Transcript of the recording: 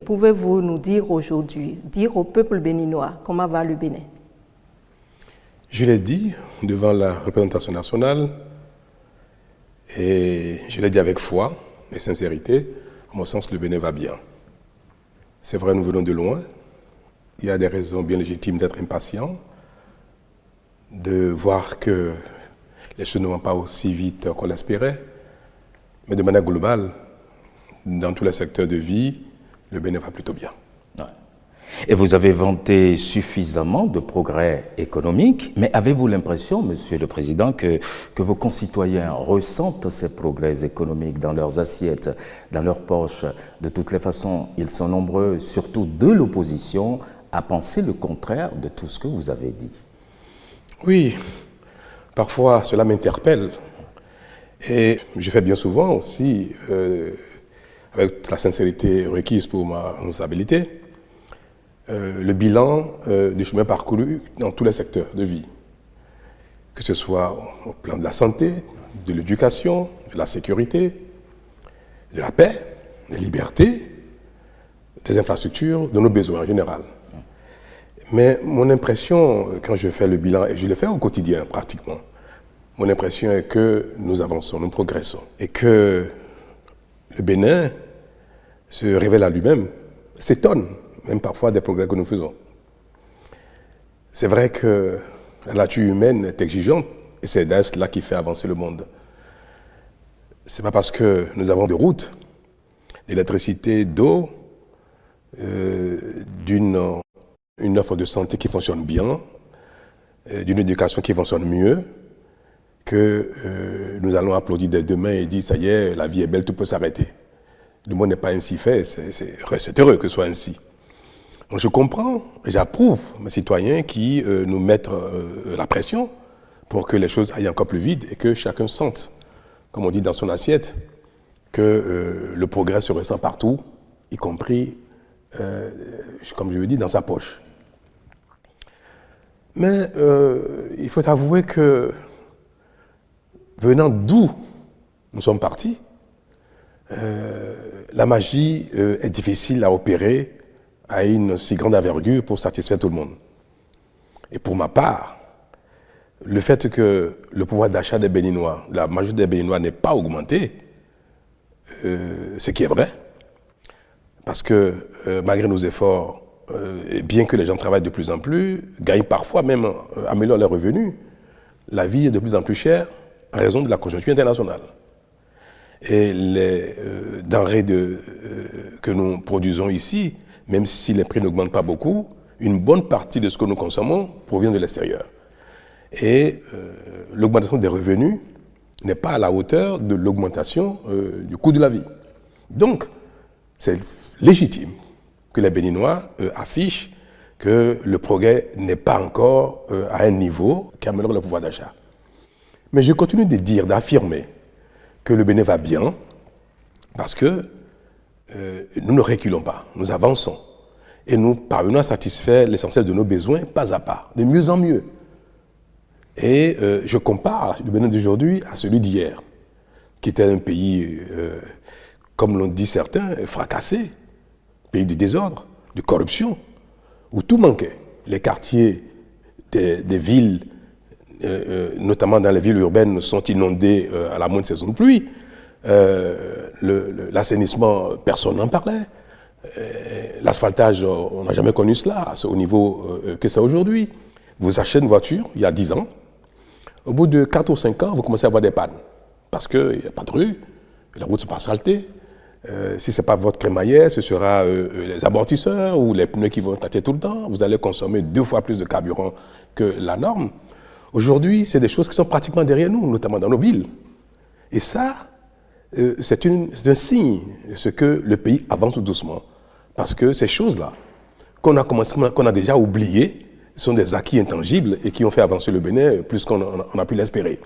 Pouvez-vous nous dire aujourd'hui, dire au peuple béninois, comment va le Bénin? Je l'ai dit devant la représentation nationale et je l'ai dit avec foi et sincérité. À mon sens, le Bénin va bien. C'est vrai, nous venons de loin. Il y a des raisons bien légitimes d'être impatients, de voir que les choses ne vont pas aussi vite qu'on l'espérait. Mais de manière globale, dans tous les secteurs de vie, le Bénin va plutôt bien. Ouais. Et vous avez vanté suffisamment de progrès économiques, mais avez-vous l'impression, Monsieur le Président, que vos concitoyens ressentent ces progrès économiques dans leurs assiettes, dans leurs poches? De toutes les façons, ils sont nombreux, surtout de l'opposition, à penser le contraire de tout ce que vous avez dit. Oui, parfois cela m'interpelle. Et je fais bien souvent aussi, avec la sincérité requise pour ma responsabilité, le bilan du chemin parcouru dans tous les secteurs de vie. Que ce soit au plan de la santé, de l'éducation, de la sécurité, de la paix, des libertés, des infrastructures, de nos besoins en général. Mais mon impression, quand je fais le bilan, et je le fais au quotidien pratiquement, mon impression est que nous avançons, nous progressons. Et que le Bénin se révèle à lui-même, s'étonne même parfois des progrès que nous faisons. C'est vrai que la nature humaine est exigeante et c'est d'ailleurs cela qui fait avancer le monde. Ce n'est pas parce que nous avons des routes, d'électricité, d'eau, une offre de santé qui fonctionne bien, d'une éducation qui fonctionne mieux, que nous allons applaudir dès demain et dire « ça y est, la vie est belle, tout peut s'arrêter ». Le monde n'est pas ainsi fait, c'est heureux que ce soit ainsi. Donc je comprends et j'approuve mes citoyens qui nous mettent la pression pour que les choses aillent encore plus vite et que chacun sente, comme on dit dans son assiette, que le progrès se ressent partout, y compris, comme je le dis, dans sa poche. Mais il faut avouer que venant d'où nous sommes partis, la magie est difficile à opérer à une si grande envergure pour satisfaire tout le monde. Et pour ma part, le fait que le pouvoir d'achat des Béninois, la majorité des Béninois n'ait pas augmenté, ce qui est vrai, parce que malgré nos efforts, et bien que les gens travaillent de plus en plus, gagnent parfois même, améliorent leurs revenus, la vie est de plus en plus chère en raison de la conjoncture internationale. Et les denrées que nous produisons ici, même si les prix n'augmentent pas beaucoup, une bonne partie de ce que nous consommons provient de l'extérieur. Et l'augmentation des revenus n'est pas à la hauteur de l'augmentation du coût de la vie. Donc, c'est légitime que les Béninois affichent que le progrès n'est pas encore à un niveau qui améliore le pouvoir d'achat. Mais je continue de dire, d'affirmer que le Bénin va bien parce que nous ne reculons pas, nous avançons et nous parvenons à satisfaire l'essentiel de nos besoins pas à pas, de mieux en mieux. Et je compare le Bénin d'aujourd'hui à celui d'hier, qui était un pays, comme l'ont dit certains, fracassé, pays de désordre, de corruption, où tout manquait. Les quartiers des villes, notamment dans les villes urbaines, sont inondés à la moindre saison de pluie. L'assainissement, personne n'en parlait. L'asphaltage, on n'a jamais connu cela, au niveau que c'est aujourd'hui. Vous achetez une voiture, il y a 10 ans, au bout de 4 ou 5 ans, vous commencez à avoir des pannes. Parce qu'il n'y a pas de rue, la route ne sont pas asphaltée. Si ce n'est pas votre crémaillère, ce sera les amortisseurs ou les pneus qui vont éclater tout le temps. Vous allez consommer 2 fois plus de carburant que la norme. Aujourd'hui, c'est des choses qui sont pratiquement derrière nous, notamment dans nos villes. Et ça, c'est un signe ce que le pays avance doucement. Parce que ces choses-là, qu'on a déjà oubliées, sont des acquis intangibles et qui ont fait avancer le Bénin plus qu'on a pu l'espérer.